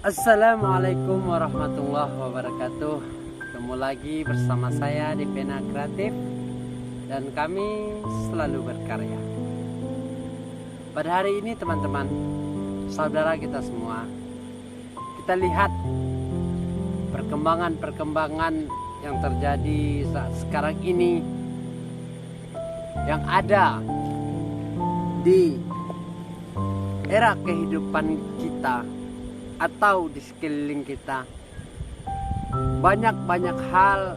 Assalamualaikum warahmatullahi wabarakatuh. Ketemu lagi bersama saya di Pena Kreatif, dan kami selalu berkarya. Pada hari ini teman-teman, saudara kita semua, kita lihat perkembangan yang terjadi saat sekarang ini, yang ada di era kehidupan kita atau di sekeliling kita. Banyak hal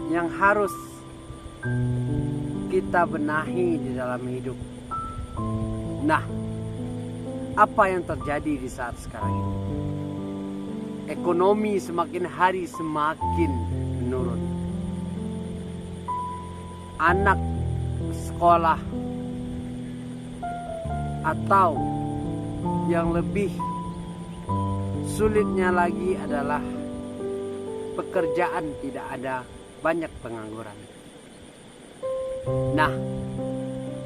yang harus kita benahi di dalam hidup. Nah, apa yang terjadi di saat sekarang ini? Ekonomi semakin hari semakin menurun. Anak sekolah, atau yang lebih sulitnya lagi adalah pekerjaan tidak ada, banyak pengangguran. Nah,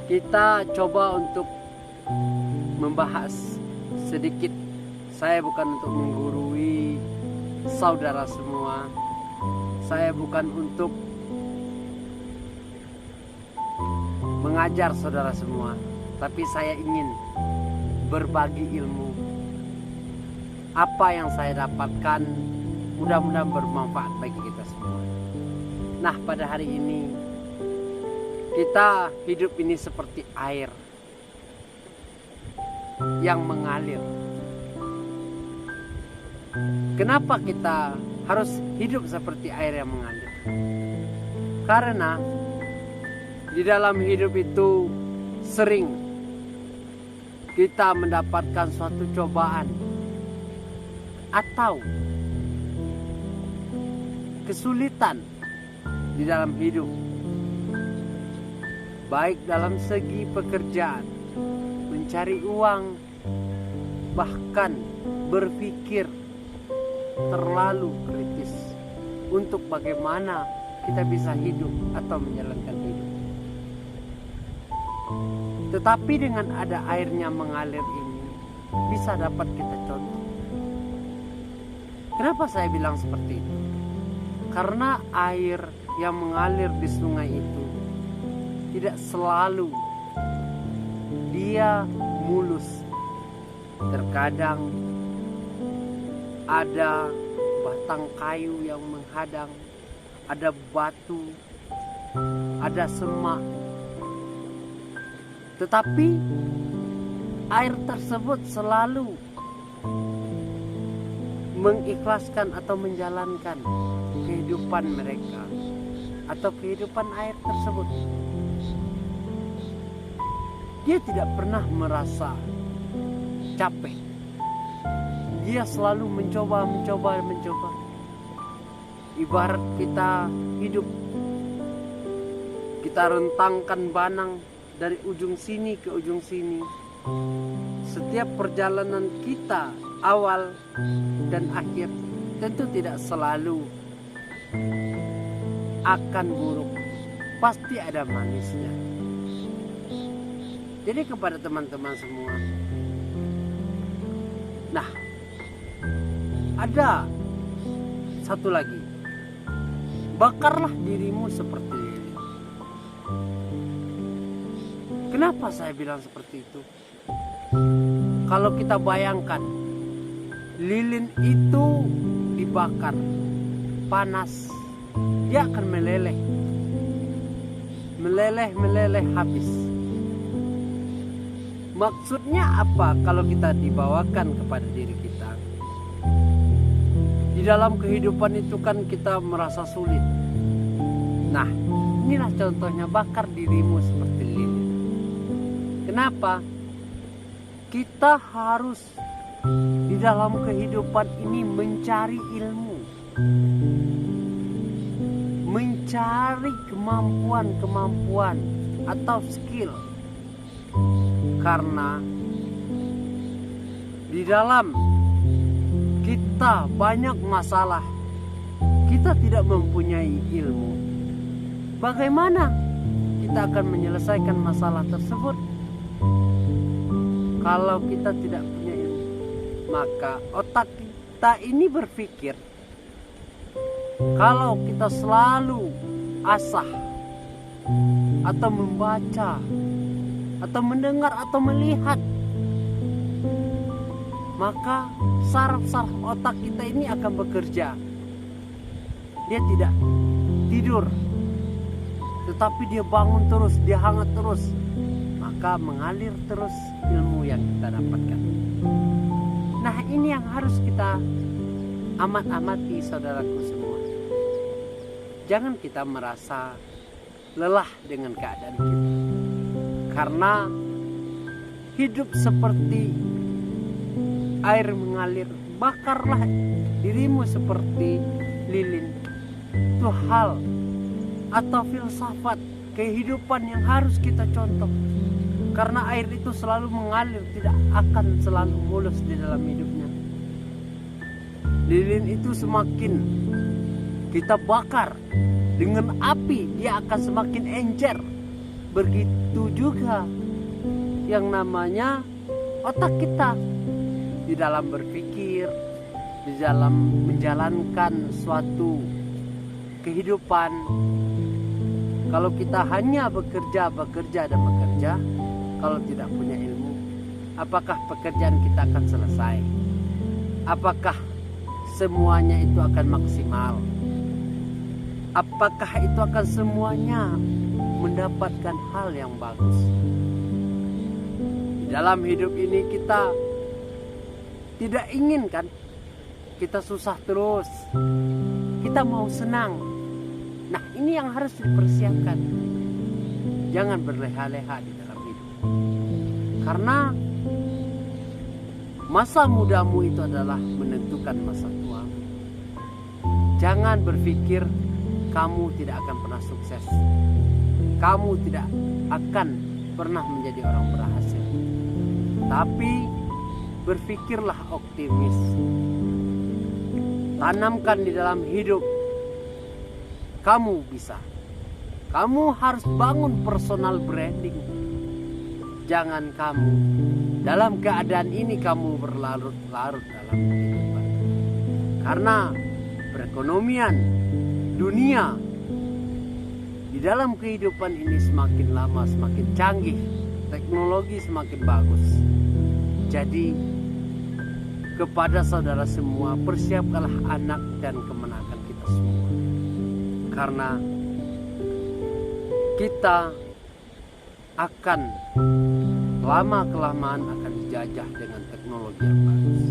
kita coba untuk membahas sedikit. Saya bukan untuk menggurui saudara semua. Saya bukan untuk mengajar saudara semua, tapi saya ingin berbagi ilmu. Apa yang saya dapatkan mudah-mudahan bermanfaat bagi kita semua. Nah, pada hari ini kita hidup ini seperti air yang mengalir. Kenapa kita harus hidup seperti air yang mengalir? Karena di dalam hidup itu sering kita mendapatkan suatu cobaan atau kesulitan di dalam hidup, baik dalam segi pekerjaan, mencari uang, bahkan berpikir terlalu kritis untuk bagaimana kita bisa hidup atau menjalankan hidup. Tetapi dengan ada airnya mengalir ini, bisa dapat kita contoh. Kenapa saya bilang seperti itu? Karena air yang mengalir di sungai itu tidak selalu dia mulus. Terkadang ada batang kayu yang menghadang, ada batu, ada semak. Tetapi air tersebut selalu mengikhlaskan atau menjalankan kehidupan mereka atau kehidupan air tersebut. Dia tidak pernah merasa capek. Dia selalu mencoba. Ibarat kita hidup, kita rentangkan banang dari ujung sini ke ujung sini. Setiap perjalanan kita, awal dan akhir, tentu tidak selalu akan buruk. Pasti ada manisnya. Jadi kepada teman-teman semua, nah, ada satu lagi. Bakarlah dirimu seperti lilin. Kenapa saya bilang seperti itu? Kalau kita bayangkan, lilin itu dibakar, panas, dia akan meleleh habis. Maksudnya apa kalau kita dibawakan kepada diri kita? Di dalam kehidupan itu kan kita merasa sulit. Nah, inilah contohnya, bakar dirimu seperti lilin. Kenapa? Kita harus di dalam kehidupan ini mencari ilmu, mencari kemampuan atau skill. Karena di dalam kita banyak masalah, kita tidak mempunyai ilmu. Bagaimana kita akan menyelesaikan masalah tersebut kalau kita tidak punya ilmu? Maka otak kita ini berpikir kalau kita selalu asah atau membaca atau mendengar atau melihat, maka saraf-saraf otak kita ini akan bekerja. Dia tidak tidur, tetapi dia bangun terus, dia hangat terus, maka mengalir terus ilmu yang kita dapatkan. Nah, ini yang harus kita amat-amati, saudaraku semua. Jangan kita merasa lelah dengan keadaan kita, karena hidup seperti air mengalir. Bakarlah dirimu seperti lilin. Itu hal atau filsafat kehidupan yang harus kita contoh. Karena air itu selalu mengalir, tidak akan selalu mulus di dalam hidupnya. Lilin itu semakin kita bakar dengan api, dia akan semakin encer. Begitu juga yang namanya otak kita, di dalam berpikir, di dalam menjalankan suatu kehidupan. Kalau kita hanya bekerja dan bekerja, kalau tidak punya ilmu, apakah pekerjaan kita akan selesai? Apakah semuanya itu akan maksimal? Apakah itu akan semuanya mendapatkan hal yang bagus? Di dalam hidup ini kita tidak inginkan kita susah terus. Kita mau senang. Nah, ini yang harus dipersiapkan. Jangan berleha-leha di dalam hidup. Karena masa mudamu itu adalah menentukan masa tuamu. Jangan berpikir kamu tidak akan pernah sukses. Kamu tidak akan pernah menjadi orang berhasil. Tapi berpikirlah optimis. Tanamkan di dalam hidup, kamu bisa. Kamu harus bangun personal branding. Jangan kamu dalam keadaan ini kamu berlarut-larut dalam kehidupan. Karena perekonomian dunia di dalam kehidupan ini semakin lama semakin canggih, teknologi semakin bagus. Jadi kepada saudara semua, persiapkanlah anak dan kemenangan kita semua. Karena kita akan lama-kelamaan akan dijajah dengan teknologi yang bagus.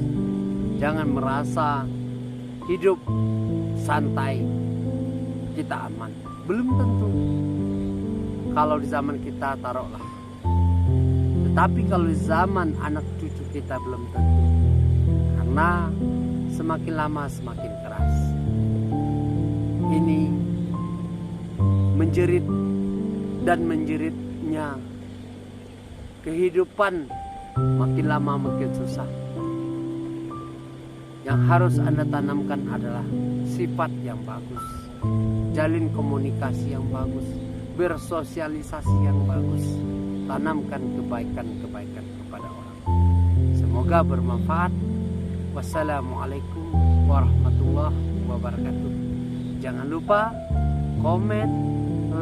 Jangan merasa hidup santai, kita aman. Belum tentu. Kalau di zaman kita taruhlah. Tetapi kalau di zaman anak cucu kita belum tentu. Karena semakin lama semakin keras. Ini menjerit dan menjeritnya kehidupan makin lama makin susah. Yang harus Anda tanamkan adalah sifat yang bagus, jalin komunikasi yang bagus, bersosialisasi yang bagus, tanamkan kebaikan-kebaikan kepada orang. Semoga bermanfaat. Wassalamualaikum warahmatullahi wabarakatuh. Jangan lupa komen,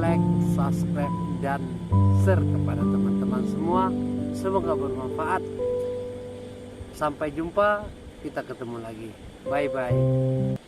like, subscribe, dan share kepada teman-teman semua. Semoga bermanfaat. Sampai jumpa, kita ketemu lagi. Bye-bye.